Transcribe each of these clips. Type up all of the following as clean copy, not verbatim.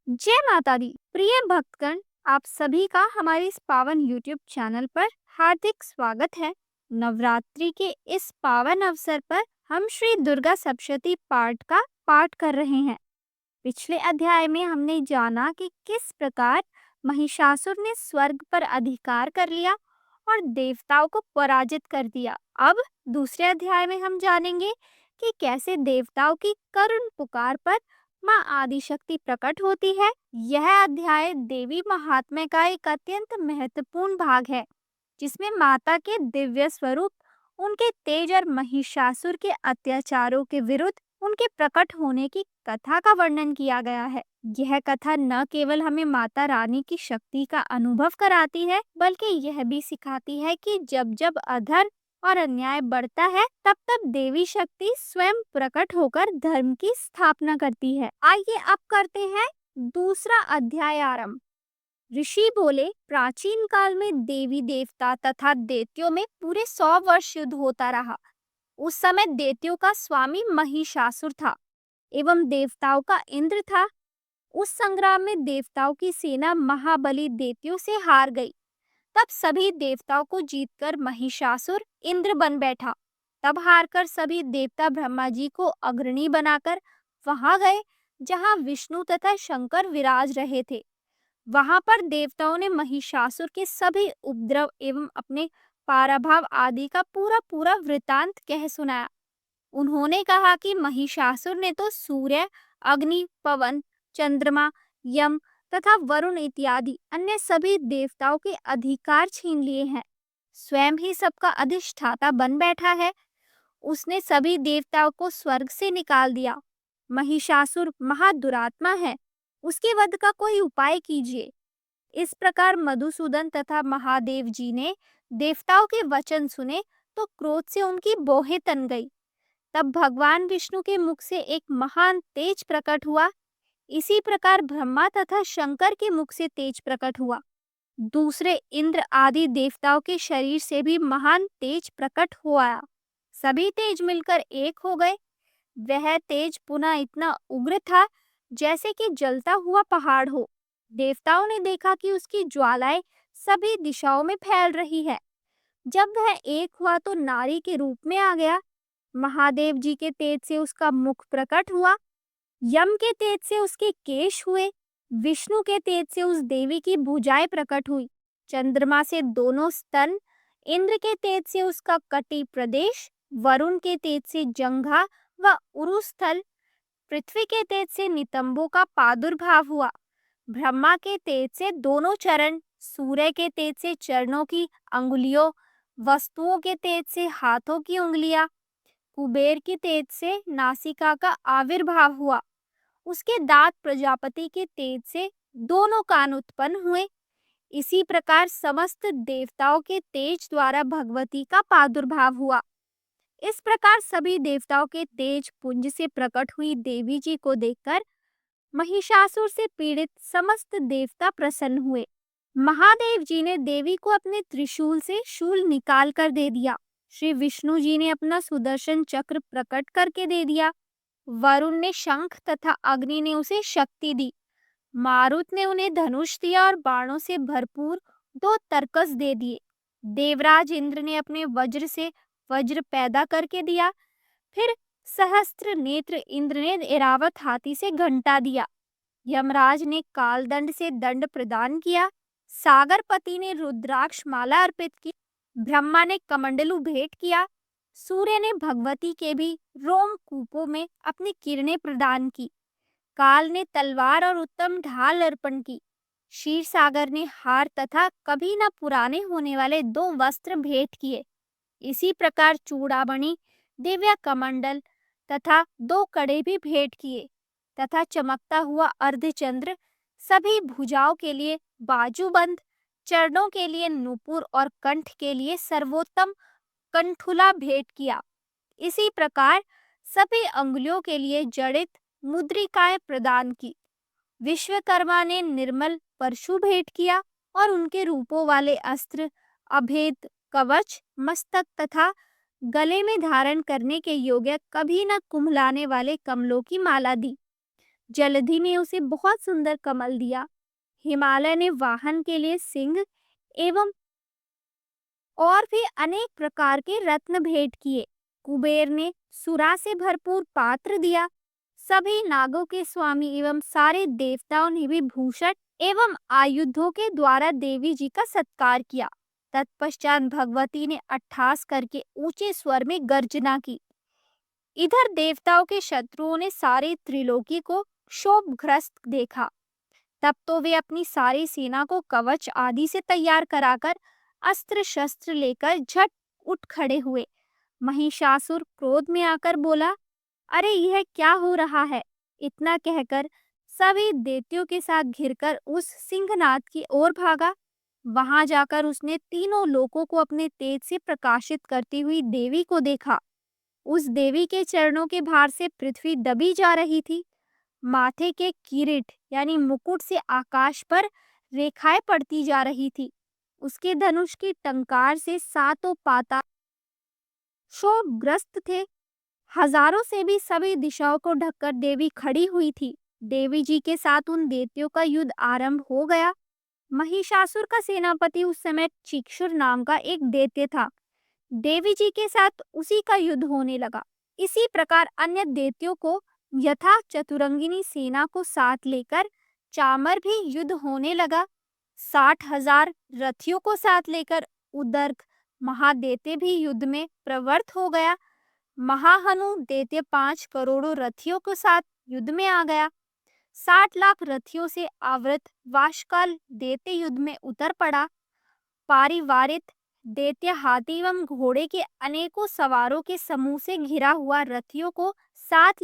जय माता दी। प्रिय भक्तगण, आप सभी का हमारे इस पावन YouTube चैनल पर हार्दिक स्वागत है। नवरात्रि के इस पावन अवसर पर हम श्री दुर्गा सप्तशती पाठ का पाठ कर रहे हैं। पिछले अध्याय में हमने जाना कि किस प्रकार महिषासुर ने स्वर्ग पर अधिकार कर लिया और देवताओं को पराजित कर दिया। अब दूसरे अध्याय में हम जानेंगे कि कैसे देवताओं की करुण पुकार पर माँ आदिशक्ति प्रकट होती है। यह अध्याय देवी महात्म्य का एक अत्यंत महत्वपूर्ण भाग है, जिसमें माता के दिव्य स्वरूप, उनके तेज और महिषासुर के अत्याचारों के विरुद्ध उनके प्रकट होने की कथा का वर्णन किया गया है। यह कथा न केवल हमें माता रानी की शक्ति का अनुभव कराती है, बल्कि यह भी सिखाती है कि जब जब अधर्म और अन्याय बढ़ता है, तब तब देवी शक्ति स्वयं प्रकट होकर धर्म की स्थापना करती है। आइए अब करते हैं दूसरा अध्याय आरंभ। ऋषि बोले, प्राचीन काल में देवी देवता तथा दैत्यों में पूरे 100 वर्ष युद्ध होता रहा। उस समय दैत्यों का स्वामी महिषासुर था एवं देवताओं का इंद्र था। उस संग्राम में देवताओं की सेना महाबली दैत्यों से हार गई। तब सभी देवताओं को जीतकर महिषासुर इंद्र बन बैठा। तब हारकर सभी देवता ब्रह्मा जी को अग्रणी बनाकर वहां गए जहां विष्णु तथा शंकर विराज रहे थे। वहां पर देवताओं ने महिषासुर के सभी उपद्रव एवं अपने पराभव आदि का पूरा पूरा वृतांत कह सुनाया। उन्होंने कहा कि महिषासुर ने तो सूर्य, अग्नि, पवन, चंद्रमा, यम तथा वरुण इत्यादि अन्य सभी देवताओं के अधिकार छीन लिए हैं। स्वयं ही सबका अधिष्ठाता बन बैठा है। उसने सभी देवताओं को स्वर्ग से निकाल दिया। महिषासुर महादुरात्मा है, उसके वध का कोई उपाय कीजिए। इस प्रकार मधुसूदन तथा महादेव जी ने देवताओं के वचन सुने तो क्रोध से उनकी बोहें तन गई। तब भगवान विष्णु के मुख से एक महान तेज प्रकट हुआ। इसी प्रकार ब्रह्मा तथा शंकर के मुख से तेज प्रकट हुआ। दूसरे इंद्र आदि देवताओं के शरीर से भी महान तेज प्रकट हो आया। सभी तेज मिलकर एक हो गए। वह तेज पुनः इतना उग्र था जैसे कि जलता हुआ पहाड़ हो। देवताओं ने देखा कि उसकी ज्वालाएं सभी दिशाओं में फैल रही है। जब वह एक हुआ तो नारी के रूप में आ गया। महादेव जी के तेज से उसका मुख प्रकट हुआ, यम के तेज से उसके केश हुए, विष्णु के तेज से उस देवी की भुजाएं प्रकट हुई, चंद्रमा से दोनों स्तन, इंद्र के तेज से उसका कटी प्रदेश, वरुण के तेज से जंघा व उरुस्थल, पृथ्वी के तेज से नितंबों का प्रादुर्भाव हुआ, ब्रह्मा के तेज से दोनों चरण, सूर्य के तेज से चरणों की अंगुलियों, वस्तुओं के तेज से हाथों की उंगलियां, कुबेर की तेज से नासिका का आविर्भाव हुआ। उसके दांत प्रजापति के तेज से दोनों कान उत्पन्न हुए। इसी प्रकार समस्त देवताओं के तेज द्वारा भगवती का प्रादुर्भाव हुआ। इस प्रकार सभी देवताओं के तेज पुंज से प्रकट हुई देवी जी को देखकर महिषासुर से पीड़ित समस्त देवता प्रसन्न हुए। महादेव जी ने देवी को अपने त्रिशूल से शूल निकाल कर दे दिया। श्री विष्णु जी ने अपना सुदर्शन चक्र प्रकट करके दे दिया। वरुण ने शंख तथा अग्नि ने उसे शक्ति दी। मारुत ने उन्हें धनुष दिया और बाणों से भरपूर 2 तरकस दे दिए। देवराज इंद्र ने अपने वज्र से वज्र पैदा करके दिया। फिर सहस्त्र नेत्र इंद्र ने ऐरावत हाथी से घंटा दिया। यमराज ने कालदंड से दंड प्रदान किया। सागरपति ने रुद्राक्ष माला अर्पित की। ब्रह्मा ने कमंडलू भेंट किया। सूर्य ने भगवती के भी रोम कूपों में अपनी किरणें प्रदान की। काल ने तलवार और उत्तम ढाल अर्पण की। क्षीर सागर ने हार तथा कभी न पुराने होने वाले 2 वस्त्र भेंट किए। इसी प्रकार चूड़ामणि, दिव्य कमंडल तथा 2 कड़े भी भेंट किए तथा चमकता हुआ अर्धचंद्र, सभी भुजाओं के लिए बाजूबंद, चरणों के लिए नूपुर और कंठ के लिए सर्वोत्तम कंठुला भेंट किया। इसी प्रकार सभी अंगुलियों के लिए जड़ित मुद्रिकाएं प्रदान की। विश्वकर्मा ने निर्मल परशु भेंट किया और उनके रूपों वाले अस्त्र, अभेद कवच, मस्तक तथा गले में धारण करने के योग्य कभी न कुम्हलाने वाले कमलों की माला दी। जलधि ने उसे बहुत सुंदर कमल दिया। हिमालय ने वाहन के लिए सिंह एवं और भी अनेक प्रकार के रत्न भेंट किए। कुबेर ने सुरा से भरपूर पात्र दिया। सभी नागों के स्वामी एवं सारे देवताओं ने भी भूषण एवं आयुधों के द्वारा देवी जी का सत्कार किया। तत्पश्चात भगवती ने अट्ठास करके ऊंचे स्वर में गर्जना की। इधर देवताओं के शत्रुओं ने सारे त्रिलोकी को क्षोभग्रस्त देखा। तब तो वे अपनी सारी सेना को कवच आदि से तैयार कराकर अस्त्र शस्त्र लेकर झट उठ खड़े हुए। महिषासुर क्रोध में आकर बोला, अरे यह क्या हो रहा है? इतना कहकर सभी दैत्यों के साथ घिरकर उस सिंहनाद की ओर भागा। वहां जाकर उसने तीनों लोकों को अपने तेज से प्रकाशित करती हुई देवी को देखा। उस देवी के चरणों के भार से पृथ्वी दबी जा रही थी। माथे के किरीट यानी मुकुट से आकाश पर रेखाएं पड़ती जा रही थी। उसके धनुष की टंकार से सातों पाता शोकग्रस्त थे। हजारों से भी सभी दिशाओं को ढककर देवी खड़ी हुई थी। देवी जी के साथ उन दैत्यों का युद्ध आरंभ हो गया। महिषासुर का सेनापति उस समय चिक्षुर नाम का एक दैत्य था। देवी जी के साथ उसी का युद्ध होने लगा। इसी प्रकार अन्य दैत्यों को यथा चतुरंगिनी सेना को साथ लेकर चामर भी युद्ध होने लगा। 60,000 रथियों को साथ लेकर उदर्क महादैत्य भी युद्ध में प्रवृत्त हो गया। महाहनु दैत्य 5 करोड़ों रथियों के साथ युद्ध में आ गया। 60 लाख रथियों से आवृत वाशकाल दैत्य युद्ध में उतर पड़ा। पारिवारित दैत्य हाथी एवं घोड़े के अनेकों सवारों के समूह से घिरा हुआ रथियों को साथ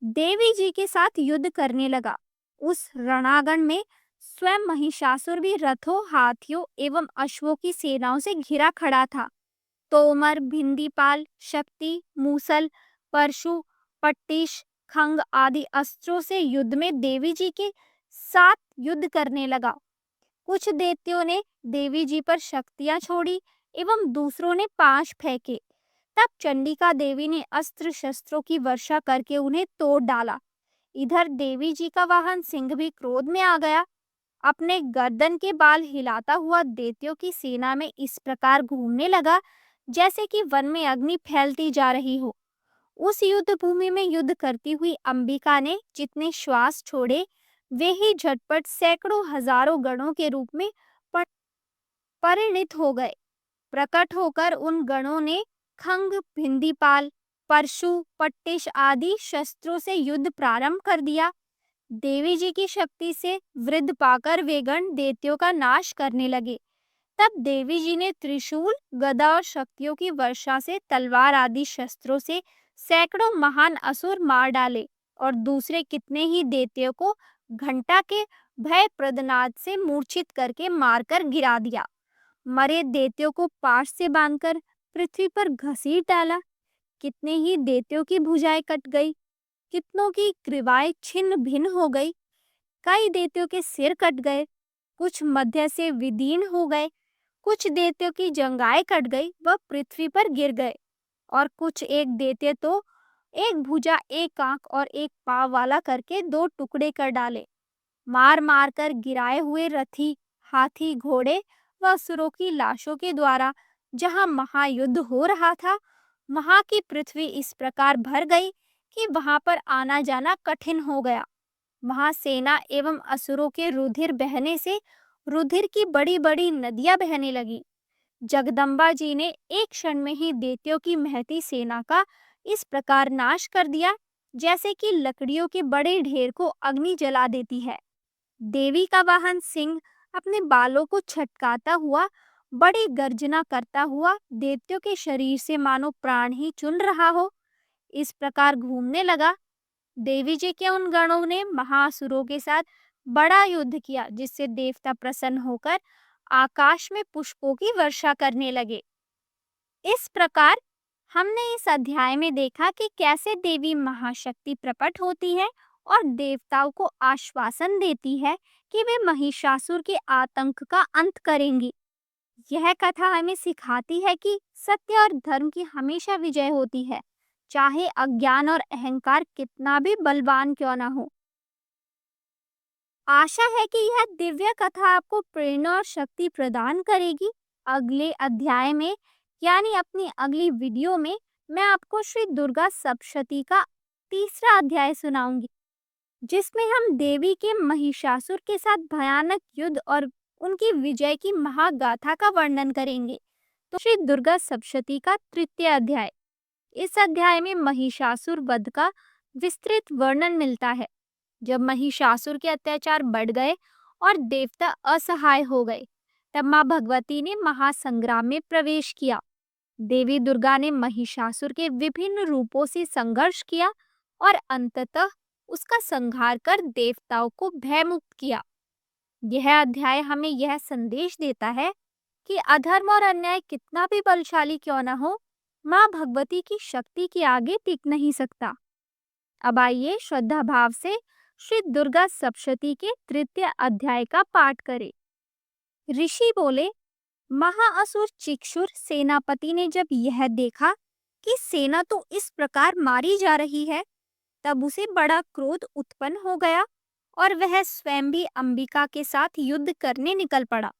देवी जी के साथ युद्ध करने लगा। उस रणांगण में स्वयं महिषासुर भी रथों, हाथियों एवं अश्वों की सेनाओं से घिरा खड़ा था। तोमर, भिंदीपाल, शक्ति, मूसल, परशु, पट्टिश, खंग आदि अस्त्रों से युद्ध में देवी जी के साथ युद्ध करने लगा। कुछ दैत्यों ने देवी जी पर शक्तियां छोड़ी एवं दूसरों ने पाश फेंके। तब चंडिका देवी ने अस्त्र शस्त्रों की वर्षा करके उन्हें तोड़ डाला। इधर देवी जी का वाहन सिंह भी क्रोध में आ गया। अपने गर्दन के बाल हिलाता हुआ दैत्यों की सेना में इस प्रकार घूमने लगा जैसे कि वन में अग्नि फैलती जा रही हो। उस युद्ध भूमि में युद्ध करती हुई अंबिका ने जितने श्वास छोड़े वे ही झटपट सैकड़ों हजारों गणों के रूप में परिणित हो गए। प्रकट होकर उन गणों ने खंग, भिंदीपाल, परशु, पट्टिश आदि शस्त्रों से युद्ध प्रारंभ कर दिया। देवी जी की शक्ति से वृद्ध पाकर वे गण दैत्यों का नाश करने लगे। तब देवी जी ने त्रिशूल, गदा और शक्तियों की वर्षा से तलवार आदि शस्त्रों से सैकड़ों महान असुर मार डाले और दूसरे कितने ही दैत्यों को घंटा के भय प्रदनाद से मूर्छित करके मारकर गिरा दिया। मरे दैत्यों को पाश से बांधकर पृथ्वी पर घसीट डाला। कितने ही दैत्यों की भुजाएं कट गई, कितनों की ग्रीवाएं छिन्न भिन्न हो गई। कई दैत्यों के सिर कट गए, कुछ मध्य से विदीर्ण हो गए। कुछ दैत्यों की जंघाएं कट गई वह पृथ्वी पर गिर गए और कुछ एक दैत्य तो एक भुजा, एक आंख और एक पांव वाला करके दो टुकड़े कर डाले। मार मार कर गिराए हुए रथी, हाथी, घोड़े व असुरों की लाशों के द्वारा जहां महायुद्ध हो रहा था वहां की पृथ्वी इस प्रकार भर गई कि वहां पर आना जाना कठिन हो गया। वहां सेना एवं असुरों के रुधिर बहने से रुधिर की बड़ी बड़ी नदियां बहने लगी। जगदम्बा जी ने एक क्षण में ही दैत्यों की महती सेना का इस प्रकार नाश कर दिया जैसे कि लकड़ियों के बड़े ढेर को अग्नि जला देती है। देवी का वाहन सिंह अपने बालों को छटकाता हुआ बड़ी गर्जना करता हुआ दैत्यों के शरीर से मानो प्राण ही चुन रहा हो, इस प्रकार घूमने लगा। देवी जी के उन गणों ने महासुरों के साथ बड़ा युद्ध किया जिससे देवता प्रसन्न होकर आकाश में पुष्पों की वर्षा करने लगे। इस प्रकार हमने इस अध्याय में देखा कि कैसे देवी महाशक्ति प्रकट होती है और देवताओं को आश्वासन देती है कि वे महिषासुर के आतंक का अंत करेंगी। यह कथा हमें सिखाती है कि सत्य और धर्म की हमेशा विजय होती है। चाहे अज्ञान और अहंकार कितना भी बलवान क्यों ना हो। आशा है कि यह दिव्य कथा आपको प्रेरणा और शक्ति प्रदान करेगी। अगले अध्याय में यानी अपनी अगली वीडियो में मैं आपको श्री दुर्गा सप्तशती का तीसरा अध्याय सुनाऊंगी, जिसमें हम देवी के महिषासुर के साथ भयानक युद्ध और उनकी विजय की महागाथा का वर्णन करेंगे। तो श्री दुर्गा सप्तशती का तृतीय अध्याय। इस अध्याय में महिषासुर वध का विस्तृत वर्णन मिलता है। जब महिषासुर के अत्याचार बढ़ गए और देवता असहाय हो गए, तब मां भगवती ने महासंग्राम में प्रवेश किया। देवी दुर्गा ने महिषासुर के विभिन्न रूपों से संघर्ष किया और अंततः उसका संहार कर देवताओं को भयमुक्त किया। यह अध्याय हमें यह संदेश देता है कि अधर्म और अन्याय कितना भी बलशाली क्यों न हो, मां भगवती की शक्ति के आगे टिक नहीं सकता। अब आइए श्रद्धा भाव से श्री दुर्गा सप्तशती के तृतीय अध्याय का पाठ करें। ऋषि बोले, महाअसुर चिक्षुर सेनापति ने जब यह देखा कि सेना तो इस प्रकार मारी जा रही है, तब उसे बड़ा क्रोध उत्पन्न हो गया और वह स्वयं भी अंबिका के साथ युद्ध करने निकल पड़ा।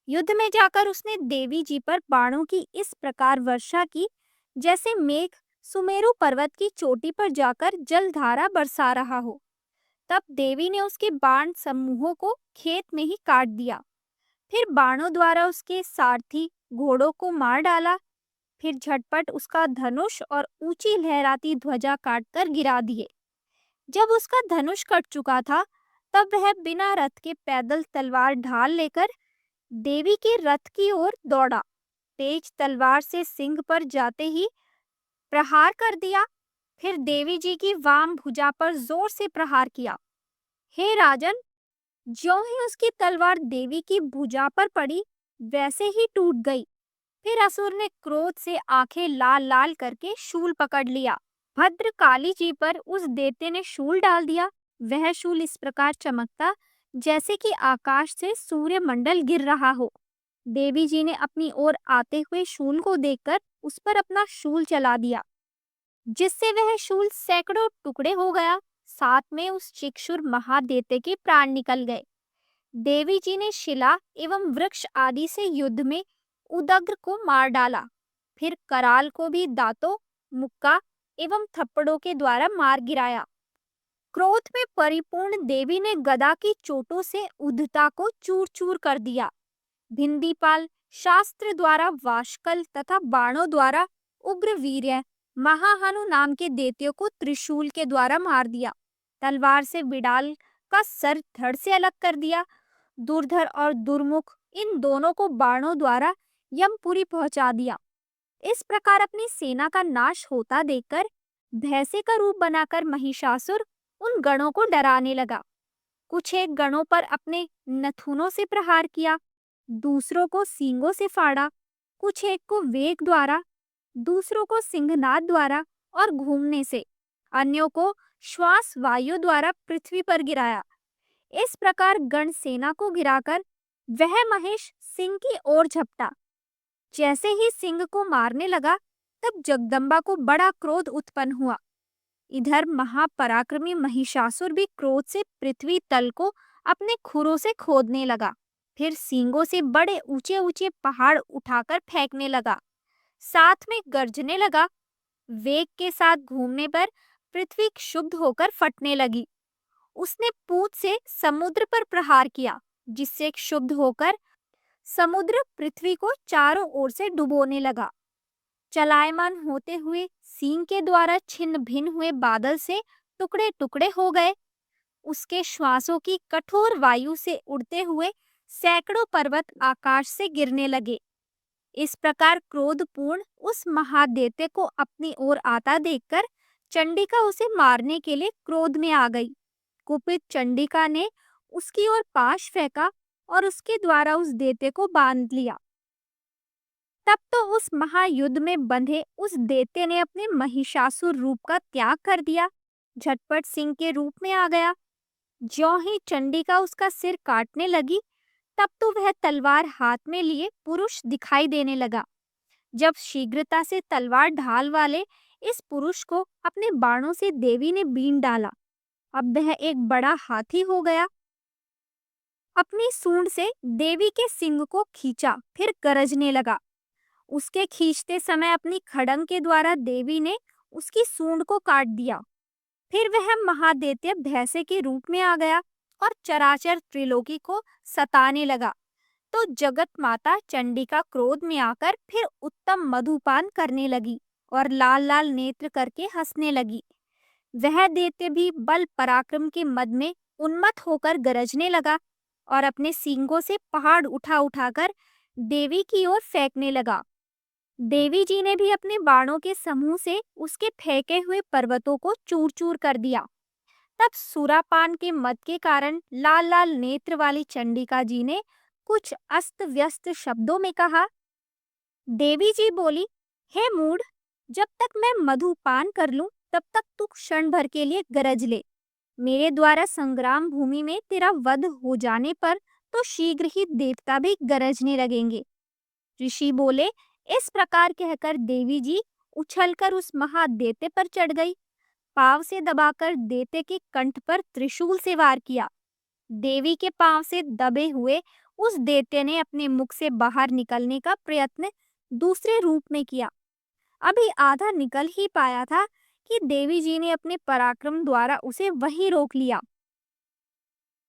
युद्ध में जाकर उसने देवी जी पर बाणों की इस प्रकार वर्षा की जैसे मेघ सुमेरु पर्वत की चोटी पर जाकर जलधारा बरसा रहा हो। तब देवी ने उसके बाण समूहों को खेत में ही काट दिया। फिर बाणों द्वारा उसके सारथी घोड़ों को मार डाला। फिर झटपट उसका धनुष और ऊंची लहराती ध्वजा काटकर गिरा दिए। जब उसका धनुष कट चुका था, तब वह बिना रथ के पैदल तलवार ढाल लेकर देवी के रथ की ओर दौड़ा। तेज तलवार से सिंह पर जाते ही प्रहार कर दिया। फिर देवी जी की वाम भुजा पर जोर से प्रहार किया। हे राजन, ज्यों ही उसकी तलवार देवी की भुजा पर पड़ी, वैसे ही टूट गई। फिर असुर ने क्रोध से आंखें लाल लाल करके शूल पकड़ लिया। भद्रकाली जी पर उस दैत्य ने शूल डाल दिया। वह शूल इस प्रकार चमकता जैसे कि आकाश से सूर्य मंडल गिर रहा हो। देवी जी ने अपनी ओर आते हुए शूल को देखकर उस पर अपना शूल चला दिया, जिससे वह शूल सैकड़ों टुकड़े हो गया। साथ में उस चिक्षुर महादैत्य के प्राण निकल गए। देवी जी ने शिला एवं वृक्ष आदि से युद्ध में उदग्र को मार डाला। फिर कराल को भी दांतों, मुक्का एवं थप्पड़ों के द्वारा मार गिराया। क्रोध में परिपूर्ण देवी ने गदा की चोटों से उद्धता को चूर चूर कर दिया। भिंदीपाल शास्त्र द्वारा वाशकल तथा बाणों द्वारा उग्र वीर्य महाहानु नाम के दैत्यों को त्रिशूल के द्वारा मार दिया। तलवार से बिडाल का सर धड़ से अलग कर दिया। दुर्धर और दुर्मुख इन दोनों को बाणों द्वारा यमपुरी पहुंचा दिया। इस प्रकार अपनी सेना का नाश होता देखकर भैंसे का रूप बनाकर महिषासुर उन गणों को डराने लगा। कुछ एक गणों पर अपने नथुनों से प्रहार किया, दूसरों को सींगों से फाड़ा, कुछ एक को वेग द्वारा, दूसरों को सिंहनाद द्वारा और घूमने से, अन्यों को श्वास वायु द्वारा पृथ्वी पर गिराया। इस प्रकार गण सेना को गिराकर वह महेश सिंह की ओर झपटा। जैसे ही सिंह को मारने लगा, तब जगदम्बा को बड़ा क्रोध उत्पन्न हुआ। इधर महापराक्रमी महिषासुर भी क्रोध से पृथ्वी तल को अपने खुरों से खोदने लगा। फिर सींगों से बड़े ऊंचे ऊंचे पहाड़ उठाकर फेंकने लगा। साथ में गर्जने लगा। वेग के साथ घूमने पर पृथ्वी क्षुब्ध होकर फटने लगी। उसने पूंछ से समुद्र पर प्रहार किया, जिससे क्षुब्ध होकर समुद्र पृथ्वी को चारों ओर से डुबोने लगा। चलायमान होते हुए सींग के द्वारा छिन्न भिन्न हुए बादल से टुकड़े टुकड़े हो गए। उसके श्वासों की कठोर वायु से उड़ते हुए सैकड़ों पर्वत आकाश से गिरने लगे। इस प्रकार क्रोधपूर्ण उस महादैत्य को अपनी ओर आता देखकर चंडिका उसे मारने के लिए क्रोध में आ गई। कुपित चंडिका ने उसकी ओर पाश फेंका और उसके द्वारा उस दैत्य को बांध लिया। तब तो उस महायुद्ध में बंधे उस दैत्य ने अपने महिषासुर रूप का त्याग कर दिया, झटपट सिंह के रूप में आ गया। ज्यों ही चंडिका उसका सिर काटने लगी, तब तो वह तलवार हाथ में लिए पुरुष दिखाई देने लगा। जब शीघ्रता से तलवार ढाल वाले इस पुरुष को अपने बाणों से देवी ने बीन डाला। अब वह एक बड़ा हाथी हो गया। अपनी सूंड से देवी के सिंग को खींचा, फिर गरजने लगा। उसके खींचते समय अपनी खड़ंग के द्वारा देवी ने उसकी सूंड को काट दिया। फिर वह महादैत्य भैंसे के रूप में आ गया और चराचर त्रिलोकी को सताने लगा। तो जगत माता चंडिका क्रोध में आकर फिर उत्तम मधुपान करने लगी और लाल लाल नेत्र करके हंसने लगी। वह दैत्य भी बल पराक्रम के मद में उन्मत्त होकर गरजने लगा और अपने सींगों से पहाड़ उठा उठाकर देवी की ओर फेंकने लगा। देवी जी ने भी अपने बाणों के समूह से उसके फेंके हुए पर्वतों को चूर चूर कर दिया। तब सुरापान के मद के कारण लाल लाल नेत्र वाली चंडिका जी ने कुछ अस्त व्यस्त शब्दों में कहा। देवी जी बोली, हे मूढ़, जब तक मैं मधु पान कर लूं तब तक तू क्षण भर के लिए गरज ले। मेरे द्वारा संग्राम भूमि में तेरा वध हो जाने पर तो शीघ्र ही देवता भी गरजने लगेंगे। ऋषि बोले। इस प्रकार कहकर देवी जी उछलकर उस महादैत्य पर चढ़ गई। पांव से दबाकर दैत्य के कंठ पर त्रिशूल से वार किया। देवी के पांव से दबे हुए उस दैत्य ने अपने मुख से बाहर निकलने का प्रयत्न दूसरे रूप में किया। अभी आधा निकल ही पाया था कि देवी जी ने अपने पराक्रम द्वारा उसे वहीं रोक लिया।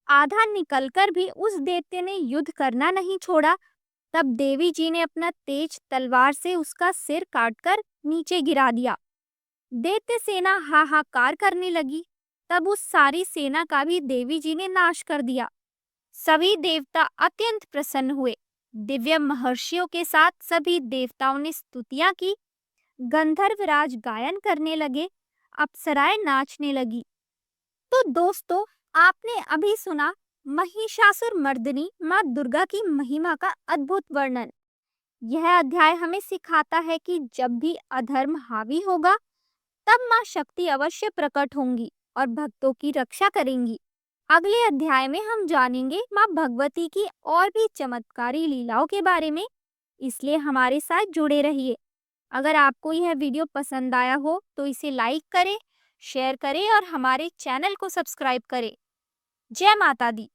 आधा निकलकर भी उस दैत्य ने युद्ध करना नहीं छोड़ा। तब देवी जी ने अपना तेज तलवार से उसका सिर काटकर नीचे गिरा दिया। दैत्य सेना हाहाकार करने लगी। तब उस सारी सेना का भी देवी जी ने नाश कर दिया। सभी देवता अत्यंत प्रसन्न हुए। दिव्य महर्षियों के साथ सभी देवताओं ने स्तुतियां की। गंधर्वराज गायन करने लगे, अप्सराएं नाचने लगी। तो दोस्तों, आपने अभी सुना महिषासुर मर्दिनी माँ दुर्गा की महिमा का अद्भुत वर्णन। यह अध्याय हमें सिखाता है कि जब भी अधर्म हावी होगा तब माँ शक्ति अवश्य प्रकट होंगी और भक्तों की रक्षा करेंगी। अगले अध्याय में हम जानेंगे माँ भगवती की और भी चमत्कारी लीलाओं के बारे में, इसलिए हमारे साथ जुड़े रहिए। अगर आपको यह वीडियो पसंद आया हो तो इसे लाइक करें, शेयर करें और हमारे चैनल को सब्सक्राइब करें। जय माता दी।